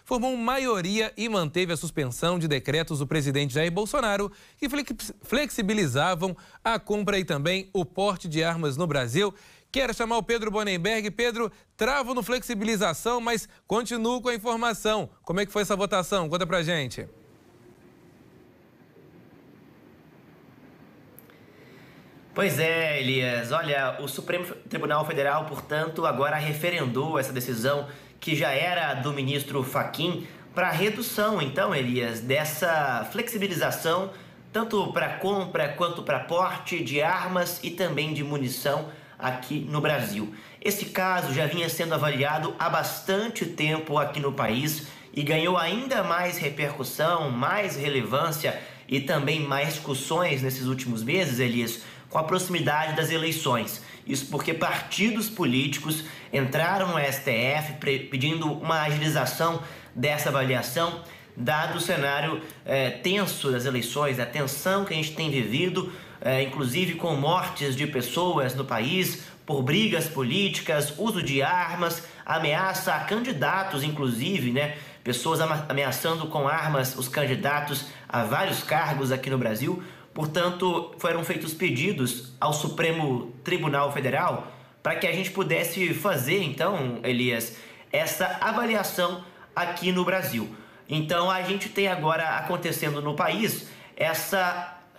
formou maioria e manteve a suspensão de decretos do presidente Jair Bolsonaro que flexibilizavam a compra e também o porte de armas no Brasil. Quero chamar o Pedro Bonenberg. Pedro, travo no flexibilização, mas continuo com a informação. Como é que foi essa votação? Conta pra gente. Pois é, Elias. Olha, o Supremo Tribunal Federal, portanto, agora referendou essa decisão que já era do ministro Fachin para redução, então, Elias, dessa flexibilização, tanto para compra quanto para porte de armas e também de munição aqui no Brasil. Esse caso já vinha sendo avaliado há bastante tempo aqui no país e ganhou ainda mais repercussão, mais relevância e também mais discussões nesses últimos meses, Elias, com a proximidade das eleições. Isso porque partidos políticos entraram no STF pedindo uma agilização dessa avaliação, dado o cenário tenso das eleições, a tensão que a gente tem vivido, inclusive com mortes de pessoas no país, por brigas políticas, uso de armas, ameaça a candidatos, inclusive, pessoas ameaçando com armas os candidatos a vários cargos aqui no Brasil. Portanto, foram feitos pedidos ao Supremo Tribunal Federal para que a gente pudesse fazer, então, Elias, essa avaliação aqui no Brasil. Então, a gente tem agora acontecendo no país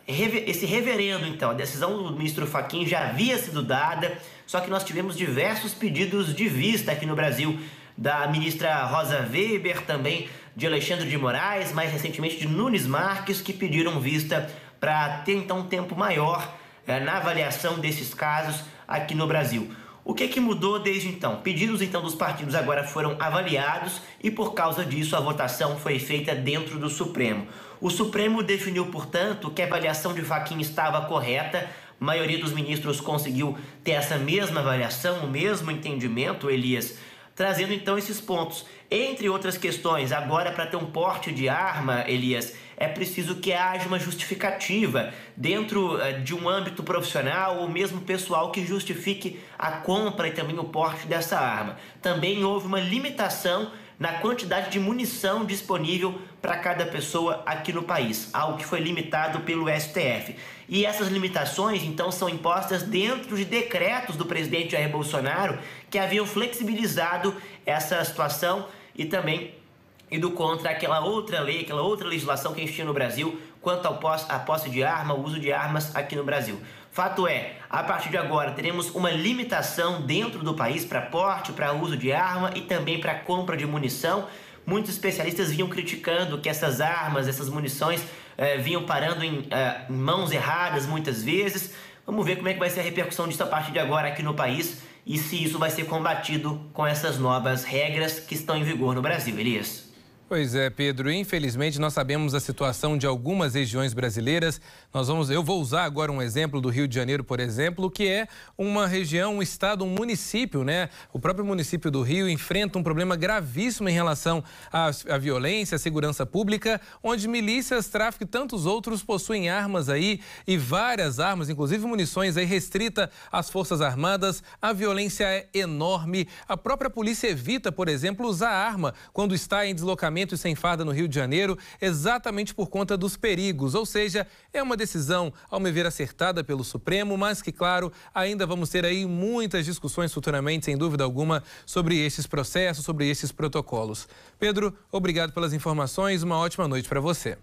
esse reverendo, então. A decisão do ministro Fachin já havia sido dada, só que nós tivemos diversos pedidos de vista aqui no Brasil, da ministra Rosa Weber, também de Alexandre de Moraes, mais recentemente de Nunes Marques, que pediram vista para ter então um tempo maior na avaliação desses casos aqui no Brasil. O que mudou desde então? Pedidos então dos partidos agora foram avaliados e por causa disso a votação foi feita dentro do Supremo. O Supremo definiu, portanto, que a avaliação de Fachin estava correta. A maioria dos ministros conseguiu ter essa mesma avaliação, o mesmo entendimento, Elias, trazendo então esses pontos. Entre outras questões, agora para ter um porte de arma, Elias, é preciso que haja uma justificativa dentro de um âmbito profissional ou mesmo pessoal que justifique a compra e também o porte dessa arma. Também houve uma limitação na quantidade de munição disponível para cada pessoa aqui no país, algo que foi limitado pelo STF. E essas limitações, então, são impostas dentro de decretos do presidente Jair Bolsonaro, que haviam flexibilizado essa situação e também indo contra aquela outra lei, aquela outra legislação que a gente tinha no Brasil quanto à posse de arma, o uso de armas aqui no Brasil. Fato é, a partir de agora teremos uma limitação dentro do país para porte, para uso de arma e também para compra de munição. Muitos especialistas vinham criticando que essas armas, essas munições vinham parando em mãos erradas muitas vezes. Vamos ver como é que vai ser a repercussão disso a partir de agora aqui no país e se isso vai ser combatido com essas novas regras que estão em vigor no Brasil, Elias. Pois é, Pedro. Infelizmente, nós sabemos a situação de algumas regiões brasileiras. Eu vou usar agora um exemplo do Rio de Janeiro, por exemplo, que é uma região, um estado, um município, O próprio município do Rio enfrenta um problema gravíssimo em relação à violência, à segurança pública, onde milícias, tráfico e tantos outros possuem armas aí e várias armas, inclusive munições aí restrita às Forças Armadas. A violência é enorme. A própria polícia evita, por exemplo, usar arma quando está em deslocamento e sem farda no Rio de Janeiro, exatamente por conta dos perigos. Ou seja, é uma decisão, ao me ver, acertada pelo Supremo, mas que, claro, ainda vamos ter aí muitas discussões futuramente, sem dúvida alguma, sobre esses processos, sobre esses protocolos. Pedro, obrigado pelas informações, uma ótima noite para você.